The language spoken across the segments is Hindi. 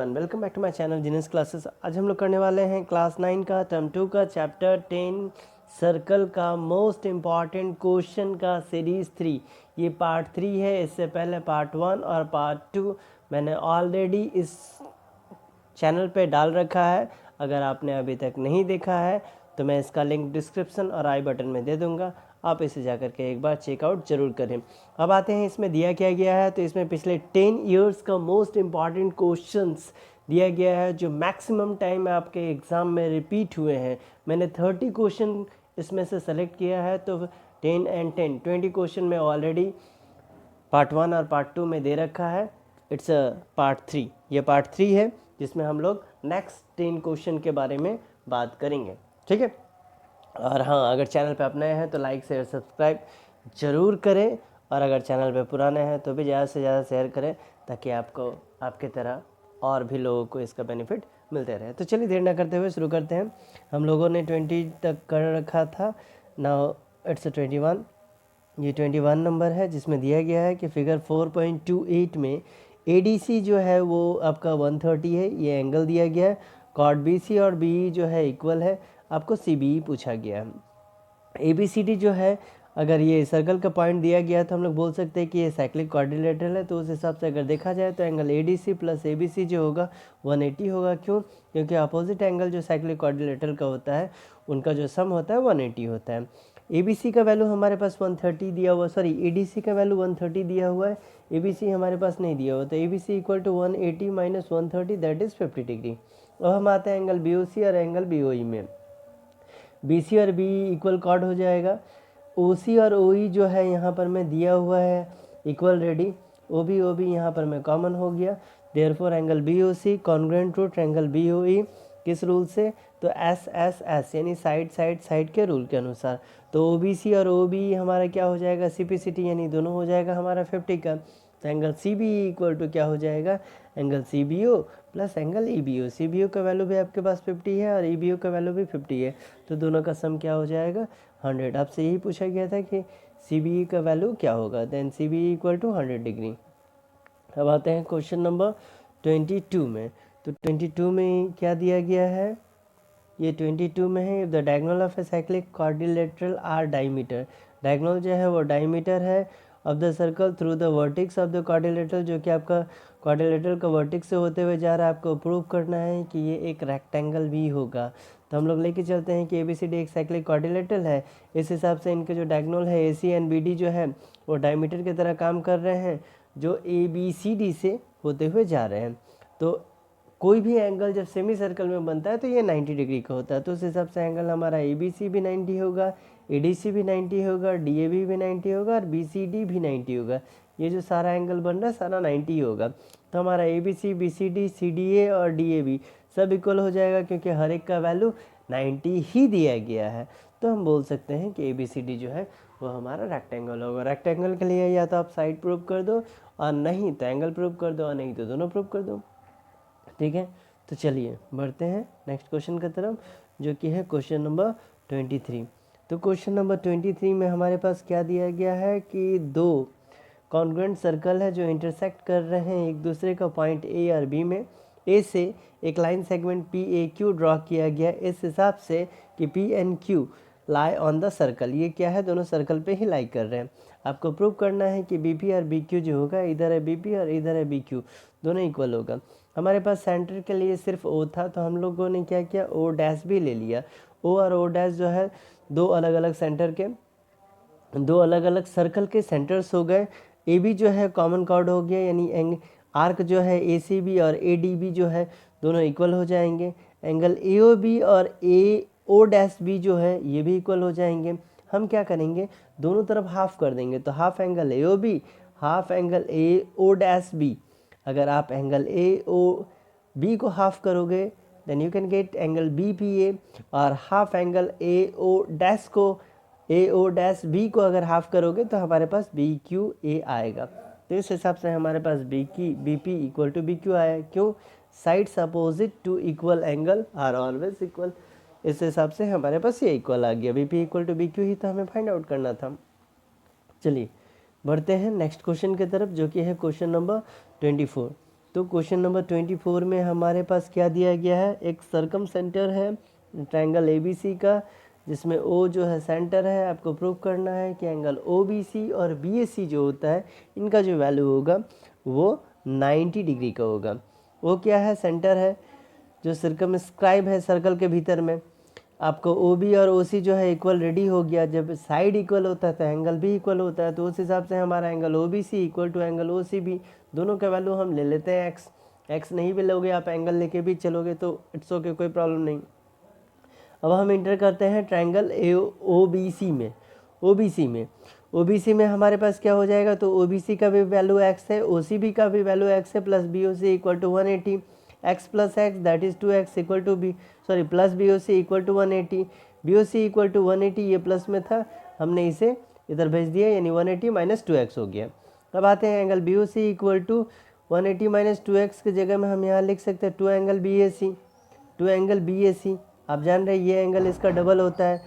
Everyone, welcome back to my channel genius classes. आज हम लोग करने वाले हैं क्लास 9 का टर्म 2 का चैप्टर 10 सर्कल का मोस्ट इम्पॉर्टेंट क्वेश्चन का सीरीज़ 3। ये पार्ट 3 है। इससे पहले पार्ट 1 और पार्ट 2 मैंने ऑलरेडी इस चैनल पे डाल रखा है। अगर आपने अभी तक नहीं देखा है तो मैं इसका लिंक डिस्क्रिप्शन और आई बटन में दे दूंगा, आप इसे जाकर के एक बार चेकआउट जरूर करें। अब आते हैं इसमें दिया क्या गया है। तो इसमें पिछले 10 ईयर्स का मोस्ट इम्पॉर्टेंट क्वेश्चंस दिया गया है जो मैक्सिमम टाइम आपके एग्ज़ाम में रिपीट हुए हैं। मैंने 30 क्वेश्चन इसमें से सेलेक्ट किया है, तो 10 एंड 10 20 क्वेश्चन में ऑलरेडी पार्ट 1 और पार्ट 2 में दे रखा है। इट्स अ पार्ट 3, ये पार्ट 3 है जिसमें हम लोग नेक्स्ट 10 क्वेश्चन के बारे में बात करेंगे, ठीक है। और हाँ, अगर चैनल पे आप नए हैं तो लाइक शेयर सब्सक्राइब ज़रूर करें, और अगर चैनल पे पुराने हैं तो भी ज़्यादा से ज़्यादा शेयर करें ताकि आपको आपके तरह और भी लोगों को इसका बेनिफिट मिलते रहे। तो चलिए देर ना करते हुए शुरू करते हैं। हम लोगों ने 20 तक कर रखा था, नाउ इट्स 21। ये 21 नंबर है जिसमें दिया गया है कि फिगर 4.28 में ADC जो है वो आपका 130 है। ये एंगल दिया गया है। कॉर्ड BC और BE जो है इक्वल है। आपको CBE पूछा गया है। ABCD जो है, अगर ये सर्कल का पॉइंट दिया गया है तो हम लोग बोल सकते हैं कि ये साइक्लिक क्वाड्रिलेटरल है। तो उस हिसाब से अगर देखा जाए तो एंगल ADC प्लस ABC जो होगा 180 होगा। क्यों? क्योंकि अपोजिट एंगल जो साइक्लिक क्वाड्रिलेटरल का होता है उनका जो सम होता है 180 होता है। ABC का वैल्यू हमारे पास 130 दिया हुआ, सॉरी ADC का वैल्यू 130 दिया हुआ है, ABC हमारे पास नहीं दिया हुआ। तो ABC equal to 180 minus 130 that is 50 degree. अब हम आते हैं एंगल BOC और एंगल BOE में। BC और BE इक्वल कॉर्ड हो जाएगा। OC और OE जो है यहाँ पर मैं दिया हुआ है इक्वल रेडी। OB यहाँ पर मैं कॉमन हो गया। Therefore angle BOC congruent to angle BOE किस रूल से? तो S यानी साइड के रूल के अनुसार। तो OBC और OBE हमारा क्या हो जाएगा? CPCT यानी दोनों हो जाएगा हमारा 50 का। तो एंगल CBE इक्वल टू क्या हो जाएगा? Angle CBO plus angle EBO। CBO का वैल्यू भी आपके पास 50 है और EBO का वैल्यू भी 50 है, तो दोनों का सम क्या हो जाएगा? 100। आपसे यही पूछा गया था कि CBE का वैल्यू क्या होगा। Then CBE equal to 100 degree. अब आते हैं क्वेश्चन नंबर 22 में। तो 22 में क्या दिया गया है? ये 22 में है, the diagonal of a cyclic quadrilateral are diameter. Diagonal जो है वो डायमीटर है of the circle through the vertex of the quadrilateral, जो कि आपका क्वाड्रिलेटरल का वर्टिक्स से होते हुए जा रहा है। आपको प्रूव करना है कि ये एक रेक्टेंगल भी होगा। तो हम लोग लेके चलते हैं कि ABCD एक साइक्लिक क्वाड्रिलेटरल है। इस हिसाब से इनके जो डायगोनल है AC एंड BD जो है वो डायमीटर की तरह काम कर रहे हैं जो ABCD से होते हुए जा रहे हैं। तो कोई भी एंगल जब सेमी सर्कल में बनता है तो ये 90 डिग्री का होता है। तो उस हिसाब से एंगल हमारा ABC भी 90 होगा, ADC भी 90 होगा, DAB भी 90 होगा और BCD भी 90 होगा। ये जो सारा एंगल बन रहा है सारा 90 होगा। तो हमारा ABC, BCD, CDA और DAB सब इक्वल हो जाएगा क्योंकि हर एक का वैल्यू 90 ही दिया गया है। तो हम बोल सकते हैं कि ABCD जो है वो हमारा रेक्टेंगल होगा। रेक्टेंगल के लिए या तो आप साइड प्रूव कर दो और नहीं तो एंगल प्रूव कर दो और नहीं तो दोनों प्रूव कर दो, ठीक है। तो चलिए बढ़ते हैं नेक्स्ट क्वेश्चन की तरफ, जो कि है क्वेश्चन नंबर 23। तो क्वेश्चन नंबर 23 में हमारे पास क्या दिया गया है कि दो कॉन्ग्रुएंट सर्कल है जो इंटरसेक्ट कर रहे हैं एक दूसरे का पॉइंट A और B में। A से एक लाइन सेगमेंट PAQ ड्रॉ किया गया इस हिसाब से कि PNQ lie on the circle. ये क्या है? दोनों सर्कल पे ही लाई कर रहे हैं। आपको प्रूव करना है कि BP और BQ जो होगा, इधर है BP और इधर है BQ, दोनों इक्वल होगा। हमारे पास सेंटर के लिए सिर्फ O था, तो हम लोगों ने क्या किया? O' भी ले लिया। O और O' जो है दो अलग अलग सेंटर के, दो अलग अलग सर्कल के सेंटर्स हो गए। AB जो है कॉमन कॉर्ड हो गया, यानी आर्क जो है ACB और ADB जो है दोनों इक्वल हो जाएंगे। एंगल AOB और AO'B जो है ये भी इक्वल हो जाएंगे। हम क्या करेंगे? दोनों तरफ हाफ कर देंगे, तो half angle AOB half angle AO'B। अगर आप एंगल AOB को हाफ करोगे then you can get angle BPA, और हाफ एंगल AO'B को अगर हाफ करोगे तो हमारे पास BQA आएगा। तो इस हिसाब से हमारे पास BP इक्वल टू BQ आया। क्यों? Sides opposite to equal angle are always equal. इस हिसाब से हमारे पास ये इक्वल आ गया। BP इक्वल टू BQ ही तो हमें फाइंड आउट करना था। चलिए बढ़ते हैं नेक्स्ट क्वेश्चन की तरफ, जो कि है क्वेश्चन नंबर 24। तो क्वेश्चन नंबर 24 में हमारे पास क्या दिया गया है, एक सर्कम सेंटर है ट्रायंगल ABC का, जिसमें O जो है सेंटर है। आपको प्रूव करना है कि एंगल OBC और BAC जो होता है इनका जो वैल्यू होगा वो 90 डिग्री का होगा। वो क्या है, सेंटर है जो सर्कमस्क्राइब है सर्कल के भीतर में। आपको OB और OC जो है इक्वल रेडी हो गया। जब साइड इक्वल होता है तो एंगल भी इक्वल होता है, तो उस हिसाब से हमारा angle OBC equal to angle OCB, दोनों का वैल्यू हम ले लेते हैं x नहीं भी लोगे आप, एंगल लेके भी चलोगे तो इट्स ओके, कोई प्रॉब्लम नहीं। अब हम इंटर करते हैं ट्रायंगल OBC में। OBC में हमारे पास क्या हो जाएगा, तो OBC का भी वैल्यू x है, OCB का भी वैल्यू x है, plus BOC equal to 180, x plus x that is 2x equal to plus BOC equal to 180, BOC equal to 180, ये प्लस में था, हमने इसे इधर भेज दिया, यानी 180 माइनस 2x हो गया। अब आते हैं angle BOC equal to 180 minus 2x की जगह में हम यहाँ लिख सकते हैं 2 एंगल BAC। आप जान रहे हैं ये एंगल इसका डबल होता है,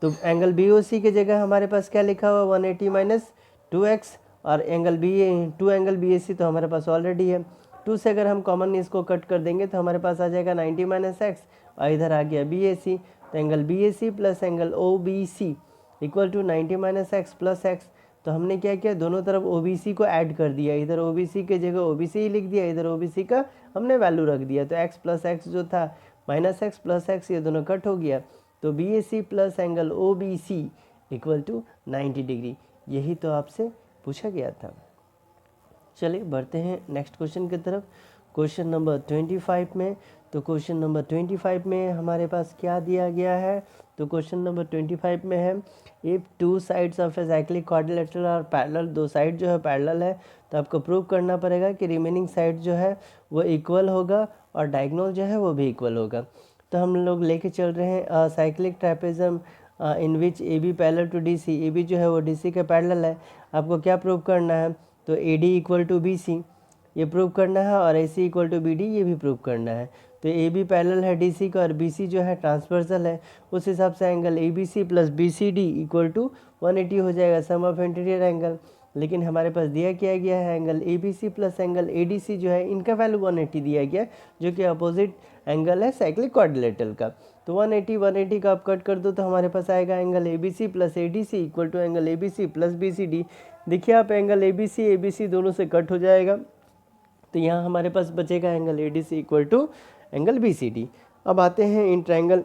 तो एंगल BOC की जगह हमारे पास क्या लिखा हुआ 180 माइनस 2x, और एंगल 2 एंगल BAC तो हमारे पास ऑलरेडी है। 2 से अगर हम कॉमन इसको कट कर देंगे तो हमारे पास आ जाएगा 90 माइनस एक्स, और इधर आ गया BAC, तो angle BAC plus angle OBC equal to 90 minus x plus x. तो हमने क्या किया, दोनों तरफ OBC को ऐड कर दिया, इधर OBC के जगह OBC ही लिख दिया, इधर OBC का हमने वैल्यू रख दिया, तो x प्लस एक्स जो था माइनस एक्स प्लस एक्स, ये दोनों कट हो गया, तो BAC plus angle OBC equal to 90 degree. यही तो आपसे पूछा गया था। चलिए बढ़ते हैं नेक्स्ट क्वेश्चन की तरफ, क्वेश्चन नंबर 25 में। तो क्वेश्चन नंबर 25 में हमारे पास क्या दिया गया है, तो क्वेश्चन नंबर 25 में है, if two sides of a cyclic quadrilateral और पैरेलल, दो साइड जो है पैरेलल है, तो आपको प्रूव करना पड़ेगा कि रिमेनिंग साइड जो है वो इक्वल होगा और डायगोनल जो है वो भी इक्वल होगा। तो हम लोग लेके चल रहे हैं cyclic trapezium in which AB parallel to DC, AB जो है वो DC के पैरेलल है। आपको क्या प्रूव करना है, तो AD इक्वल टू BC ये प्रूव करना है, और AC इक्वल टू BD ये भी प्रूव करना है। तो AB पैरेलल है DC का और BC जो है ट्रांसवर्सल है, उस हिसाब से angle ABC plus BCD equal to 180 हो जाएगा, सम ऑफ इंटीरियर एंगल। लेकिन हमारे पास दिया क्या गया है, angle ABC plus angle ADC जो है इनका वैल्यू 180 दिया गया, जो कि अपोजिट एंगल है साइक्लिक क्वाड्रिलेटरल का। तो 180 का आप कट कर दो तो हमारे पास आएगा angle ABC plus ADC equal to angle ABC plus BCD। देखिए आप एंगल ABC दोनों से कट हो जाएगा, तो यहाँ हमारे पास बचेगा angle ADC equal to angle BCD। अब आते हैं in triangle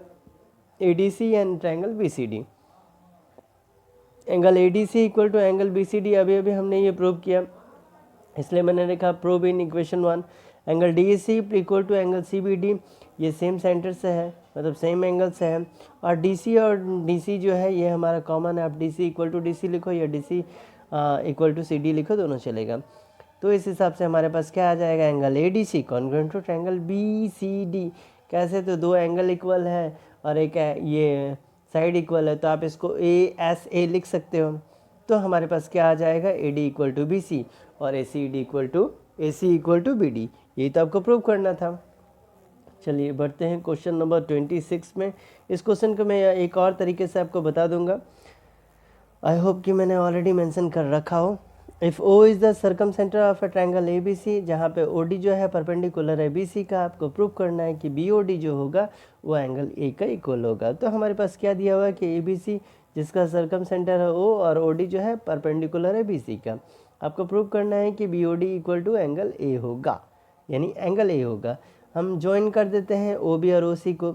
ADC and triangle BCD। Angle ADC equal to angle BCD अभी हमने ये प्रूव किया, इसलिए मैंने लिखा prove in equation 1। Angle DAC equal to angle CBD, ये सेम सेंटर से है, मतलब सेम एंगल से है, और DC और DC जो है ये हमारा कॉमन है। आप DC इक्वल टू DC लिखो या DC इक्वल टू CD लिखो, दोनों चलेगा। तो इस हिसाब से हमारे पास क्या आ जाएगा, angle ADC congruent to triangle BCD। कैसे, तो दो एंगल इक्वल है और एक ये साइड इक्वल है, तो आप इसको ASA लिख सकते हो। तो हमारे पास क्या आ जाएगा, AD इक्वल टू BC और ACD equal to AC equal to BD। यही तो आपको प्रूव करना था। चलिए बढ़ते हैं क्वेश्चन नंबर 26 में। इस क्वेश्चन को मैं एक और तरीके से आपको बता दूंगा, आई होप कि मैंने ऑलरेडी मेंशन कर रखा हो। If O is the circum centre of a triangle ABC, जहाँ पे OD जो है परपेंडिकुलर है BC का, आपको प्रूव करना है कि BOD जो होगा वो एंगल A का इक्वल होगा। तो हमारे पास क्या दिया हुआ है कि ABC जिसका सर्कम सेंटर है O और OD जो है परपेंडिकुलर है BC का, आपको प्रूव करना है कि BOD equal to angle A होगा, यानी एंगल A होगा। हम ज्वाइन कर देते हैं OB और OC को,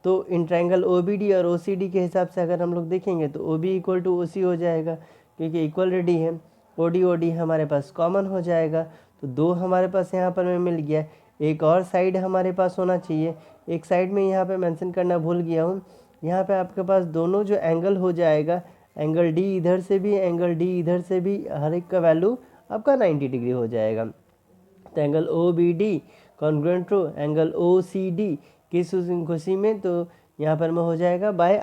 तो इन ट्रायंगल OBD और OCD के हिसाब से अगर हम लोग देखेंगे तो OB इक्वल टू OC हो जाएगा, क्योंकि इक्वल रेडी है। OD हमारे पास कॉमन हो जाएगा, तो दो हमारे पास यहाँ पर में मिल गया। एक और साइड हमारे पास होना चाहिए, एक साइड में यहाँ पे मेंशन करना भूल गया हूँ, यहाँ पे आपके पास दोनों जो एंगल हो जाएगा, एंगल D इधर से भी एंगल D इधर से भी, हर एक का वैल्यू आपका 90 डिग्री हो जाएगा। तो angle OBD congruent to angle OCD किस खुशी में, तो यहाँ पर में हो जाएगा बाय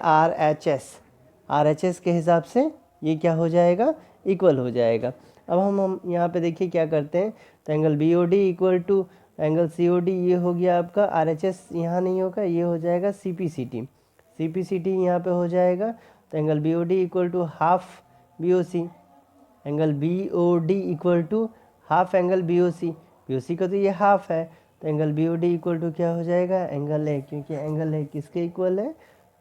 RHS के हिसाब से ये क्या हो जाएगा, इक्वल हो जाएगा। अब हम यहाँ पे देखिए क्या करते हैं, तो angle BOD equal to angle COD ये हो गया आपका, RHS यहाँ नहीं होगा, ये हो जाएगा CPCT यहाँ पे हो जाएगा। तो angle BOD equal to half BOC, angle BOD equal to half angle BOC, BOC का तो ये हाफ है, तो एंगल BOD इक्वल टू क्या हो जाएगा, एंगल ए, क्योंकि एंगल ए किसके इक्वल है,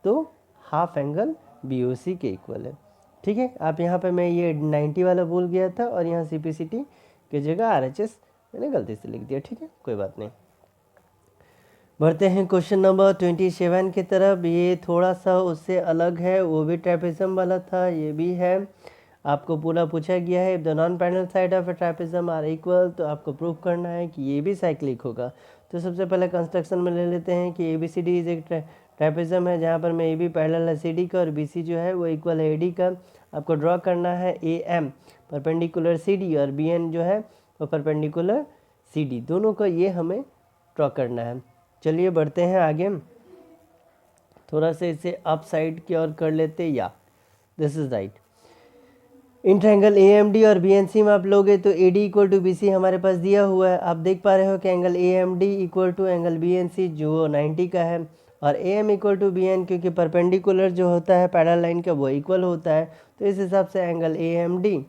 तो हाफ एंगल BOC के इक्वल है। ठीक है, आप यहाँ पे मैं ये 90 वाला भूल गया था और यहाँ CPCT की जगह RHS मैंने गलती से लिख दिया। ठीक है, कोई बात नहीं। बढ़ते हैं क्वेश्चन नंबर 27 की तरफ। ये थोड़ा सा उससे अलग है, वो भी ट्रैपेज़म वाला था, ये भी है। आपको पूरा पूछा गया है, if the non parallel side of a trapezium are equal, तो आपको प्रूव करना है कि ये भी साइक्लिक होगा। तो सबसे पहले कंस्ट्रक्शन में ले लेते हैं कि ABCD इज एक ट्रैपेज़म है जहाँ पर में AB पैरेलल है CD का और BC जो है वो इक्वल है AD का। आपको ड्रॉ करना है AM परपेंडिकुलर CD और BN जो है वो परपेंडिकुलर CD, दोनों का ये हमें ड्रॉ करना है। चलिए बढ़ते हैं आगे, थोड़ा सा इसे अप साइड की ओर कर लेते, या this is right. In triangle AMD और BNC में आप लोगे तो AD इक्वल टू BC हमारे पास दिया हुआ है। आप देख पा रहे हो कि angle AMD equal to angle BNC जो 90 का है, और AM इक्वल टू BN क्योंकि परपेंडिकुलर जो होता है पैरेलल लाइन का वो इक्वल होता है, तो इस हिसाब से angle AMD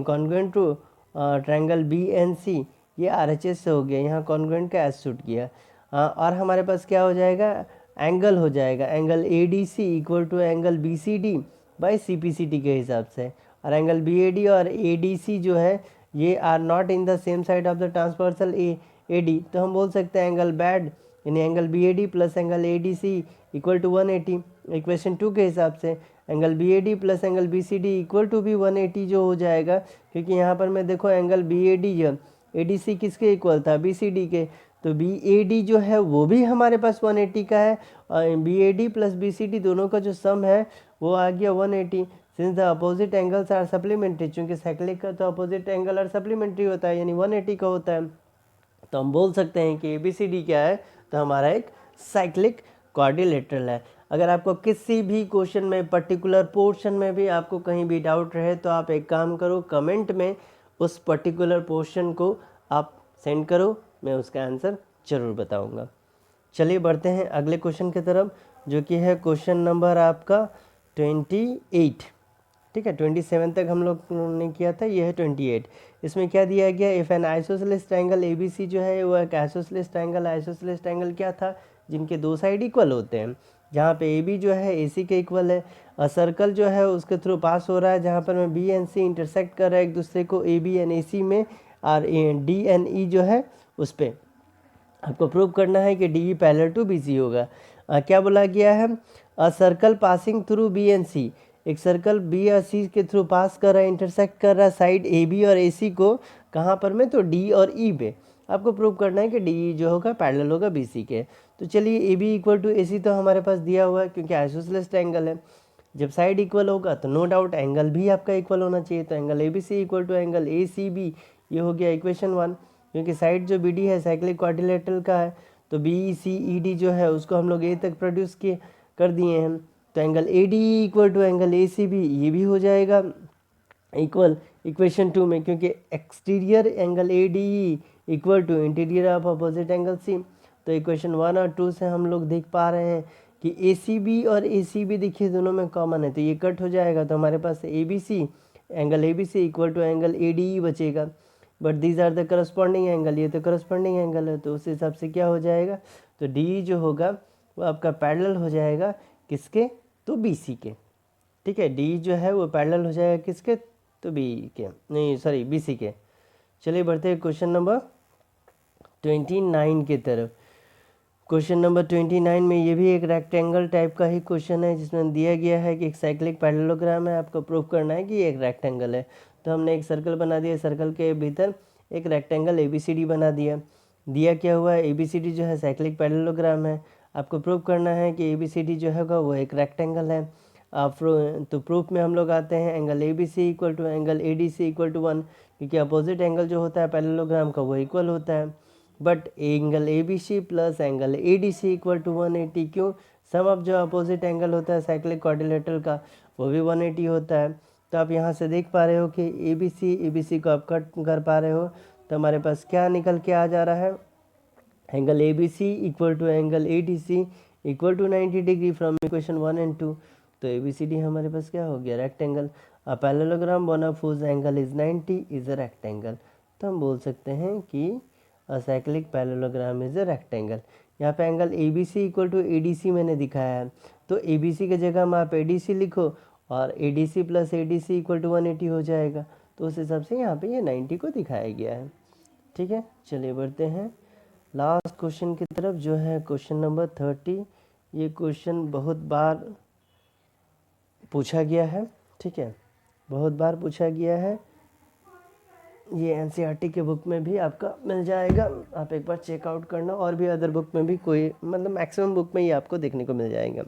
congruent to triangle BNC ये RHS से हो गया, यहाँ कॉन्ग्रुएंट का एस शूट किया। और हमारे पास क्या हो जाएगा, एंगल हो जाएगा angle ADC equal to angle BCD by CPCT के हिसाब से, और एंगल BAD और ADC जो है ये are not in the same side of the transversal AD, तो हम बोल सकते हैं एंगल बैड यानी angle BAD plus angle ADC equal to 180। Equation 2 के हिसाब से angle BAD plus angle BCD equal to भी 180 जो हो जाएगा, क्योंकि यहाँ पर मैं देखो एंगल BAD जो ADC किसके इक्वल था, BCD के, तो BAD जो है वो भी हमारे पास 180 का है, और BAD प्लस BCD दोनों का जो सम है वो आ गया 180। Since the opposite angles are supplementary, चूँकि साइक्लिक का तो अपोजिट एंगल आर सप्लीमेंट्री होता है यानी 180 का होता है, तो हम बोल सकते हैं कि ABCD क्या है, तो हमारा एक साइक्लिक क्वाड्रिलेटरल है। अगर आपको किसी भी क्वेश्चन में पर्टिकुलर पोर्शन में भी आपको कहीं भी डाउट रहे तो आप एक काम करो, कमेंट में उस पर्टिकुलर पोर्शन को आप सेंड करो, मैं उसका आंसर जरूर बताऊंगा। चलिए बढ़ते हैं अगले क्वेश्चन की तरफ, जो कि है क्वेश्चन नंबर आपका 28। ठीक है, 27 तक हम लोग ने किया था, ये है 28। इसमें क्या दिया गया, if N isosceles triangle ABC जो है वो एक आइसोसेलेस ट्रायंगल क्या था, जिनके दो साइड इक्वल होते हैं, जहाँ पे AB जो है AC के इक्वल है, और सर्कल जो है उसके थ्रू पास हो रहा है जहाँ पर में B एंड C इंटरसेक्ट कर रहा है एक दूसरे को AB एंड AC में, और D एंड E जो है उस पर आपको प्रूव करना है कि DE पैरेलल टू BC होगा। क्या बोला गया है, a circle passing through B and C, एक सर्कल B और C के थ्रू पास कर रहा है, इंटरसेक्ट कर रहा है साइड AB और AC को, कहाँ पर में, तो D और E पे। आपको प्रूव करना है कि DE जो होगा पैरेलल होगा BC के। तो चलिए AB इक्वल टू AC तो हमारे पास दिया हुआ है क्योंकि आइसोसेलेस ट्रायंगल है, जब साइड इक्वल होगा तो नो डाउट एंगल भी आपका इक्वल होना चाहिए, तो angle ABC equal to angle ACB, ये हो गया इक्वेशन 1। क्योंकि साइड जो BD है साइक्लिक क्वाड्रिलेटरल का है, तो BCED जो है उसको हम लोग A तक प्रोड्यूस किए कर दिए हैं, तो angle ADE equal to angle ACB ये भी हो जाएगा इक्वल इक्वेशन 2 में, क्योंकि exterior angle ADE equal to interior of opposite angle C। तो इक्वेशन 1 और 2 से हम लोग देख पा रहे हैं कि ACB और ACB देखिए दोनों में कॉमन है, तो ये कट हो जाएगा, तो हमारे पास angle ABC equal to angle ADE बचेगा, but these are the corresponding angle, ये तो करस्पॉन्डिंग एंगल है, तो उस हिसाब से क्या हो जाएगा, तो DE जो होगा वो आपका पैरेलल हो जाएगा किसके, तो BC के। ठीक है, DE जो है वो पैरेलल हो जाएगा किसके, तो BC के। चलिए बढ़ते हैं क्वेश्चन नंबर 29 की तरफ। क्वेश्चन नंबर 29 में ये भी एक रेक्टेंगल टाइप का ही क्वेश्चन है, जिसमें दिया गया है कि एक साइक्लिक पैरेललोग्राम है, आपको प्रूव करना है कि ये एक रेक्टेंगल है। तो हमने एक सर्कल बना दिया, सर्कल के भीतर एक रेक्टेंगल ABCD बना दिया क्या हुआ है, ABCD जो है साइक्लिक पैरेललोग्राम है, आपको प्रूव करना है कि ABCD जो है वो एक रेक्टेंगल है। तो प्रूफ में हम लोग आते हैं angle ABC equal to angle ADC equal to 1, क्योंकि अपोजिट एंगल जो होता है पैरेललोग्राम का वो इक्वल होता है, but angle ABC plus angle ADC equal to 180, क्यों, सम ऑफ जो अपोजिट एंगल होता है साइक्लिक क्वाड्रिलेटरल का वो भी 180 होता है। तो आप यहाँ से देख पा रहे हो कि ABC को आप कट कर पा रहे हो, तो हमारे पास क्या निकल के आ जा रहा है, angle ABC equal to angle ADC equal to 90 degree from equation 1 and 2। तो ABCD हमारे पास क्या हो गया, rectangle. A parallelogram one of whose angle is 90 is a rectangle. तो हम बोल सकते हैं कि a cyclic parallelogram is a rectangle. यहाँ पे angle A B C equal to A D C मैंने दिखाया है, तो ए बी सी की जगह में आप ए डी सी लिखो और A D C plus A D C equal to 180 हो जाएगा। तो उस हिसाब से यहाँ पे ये 90 को दिखाया गया है। ठीक है, चलिए बढ़ते हैं लास्ट क्वेश्चन की तरफ, जो है क्वेश्चन नंबर 30। ये क्वेश्चन बहुत बार पूछा गया है। ठीक है, बहुत बार पूछा गया है। ये एनसीईआरटी के बुक में भी आपका मिल जाएगा, आप एक बार चेकआउट करना। और भी अदर बुक में भी कोई, मतलब मैक्सिमम बुक में ही आपको देखने को मिल जाएगा।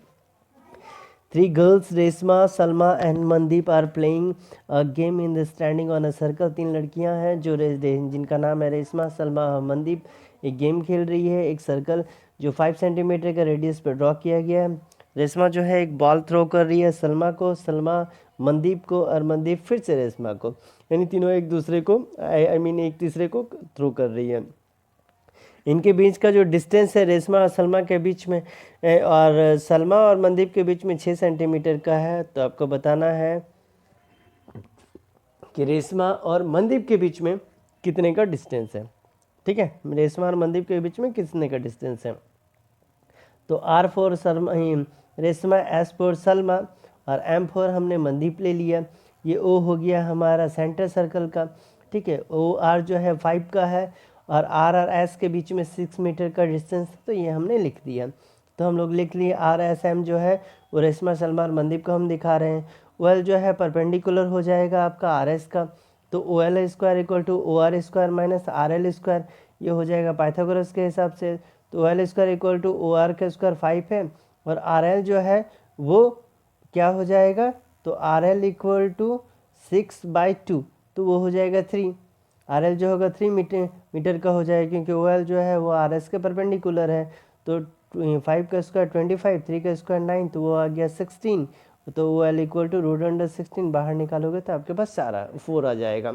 3 girls, Reshma, Salma and Mandeep are playing a game in the standing on a circle. 3 लड़कियां हैं जो जिनका नाम है रेशमा, सलमा और मनदीप, एक गेम खेल रही है। एक सर्कल जो 5 सेंटीमीटर का रेडियस पर ड्रॉ किया गया है। रेशमा जो है एक बॉल थ्रो कर रही है सलमा को, सलमा मनदीप को और मनदीप फिर से रेशमा को, यानी तीनों एक दूसरे को एक तीसरे को थ्रो कर रही है। इनके बीच का जो डिस्टेंस है रेशमा और सलमा के बीच में और सलमा और मनदीप के बीच में 6 सेंटीमीटर का है। तो आपको बताना है कि रेशमा और मनदीप के बीच में कितने का डिस्टेंस है। ठीक है, रेशमा और मनदीप के बीच में कितने का डिस्टेंस है। तो R for Reshma, S for Salma और M फॉर हमने मनदीप ले लिया। ये O हो गया हमारा सेंटर सर्कल का। ठीक है, OR जो है 5 का है और R और S के बीच में 6 मीटर का डिस्टेंस, तो ये हमने लिख दिया। तो हम लोग लिख लिए RSM जो है वो रेशमा, सलमा और मनदीप को हम दिखा रहे हैं। OL जो है परपेंडिकुलर हो जाएगा आपका RS का, तो OL square equal to OR square minus RL square, ये हो जाएगा पाइथागोरस के हिसाब से। तो OL square equal to OR का स्क्वायर 5 है और RL जो है वो क्या हो जाएगा, तो RL इक्वल टू 6/2, तो वो हो जाएगा 3। RL जो होगा 3 मीटर का हो जाएगा, क्योंकि OL जो है वो RS के परपेंडिकुलर है। तो 5 का स्क्वायर 25, 3 का स्क्वायर 9, तो वो आ गया 16। तो OL इक्वल टू √16 बाहर निकालोगे तो आपके पास 4 आ जाएगा।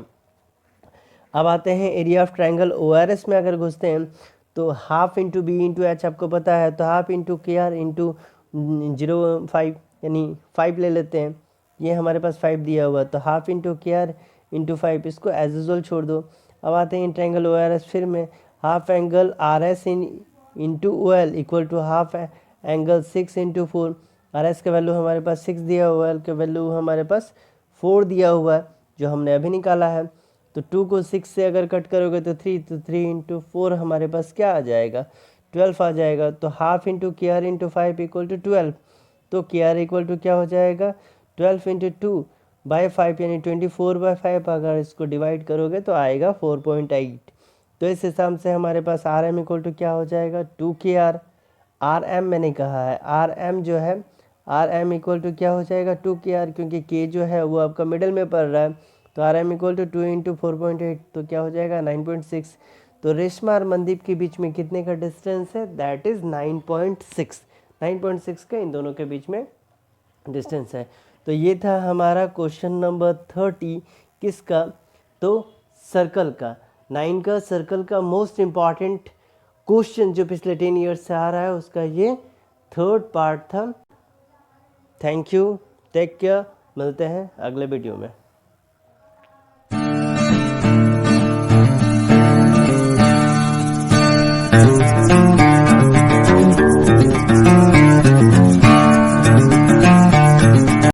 अब आते हैं एरिया ऑफ ट्रायंगल ORS में अगर घुसते हैं तो half into B into H आपको पता है, तो हाफ इंटू KR इंटू 0.5 यानी 5 ले लेते हैं। ये हमारे पास 5 दिया हुआ, तो हाफ इंटू KR इंटू 5, इसको एज यूजुअल छोड़ दो। अब आते हैं ट्रायंगल ORS फिर में, half angle RS into OL equal to half angle 6 into 4। RS का वैल्यू हमारे पास 6 दिया हुआ है, OL का वैल्यू हमारे पास 4 दिया हुआ है जो हमने अभी निकाला है। तो 2 को 6 से अगर कट करोगे तो 3, तो 3 इंटू 4 हमारे पास क्या आ जाएगा, 12 आ जाएगा। तो half into KR into 5 equal to 12, तो KR इक्वल टू क्या हो जाएगा, 12 इंटू 2/5 यानी 24/5। अगर इसको डिवाइड करोगे तो आएगा 4.8। तो इस हिसाब से हमारे पास RM इक्वल टू क्या हो जाएगा, 2KR। RM मैंने कहा है, RM जो है RM इक्वल टू क्या हो जाएगा, 2KR, क्योंकि K जो है वो आपका मिडिल में पड़ रहा है। तो RM इक्वल टू 2 इंटू 4.8, तो क्या हो जाएगा 9.6। तो रेशमा और मनदीप के बीच में कितने का डिस्टेंस है, दैट इज़ 9.6। 9.6 का इन दोनों के बीच में डिस्टेंस है। तो ये था हमारा क्वेश्चन नंबर 30 किसका, तो सर्कल का, 9 का सर्कल का मोस्ट इम्पॉर्टेंट क्वेश्चन जो पिछले 10 ईयर्स से आ रहा है, उसका ये 3rd पार्ट था। थैंक यू, टेक केयर, मिलते हैं अगले वीडियो में।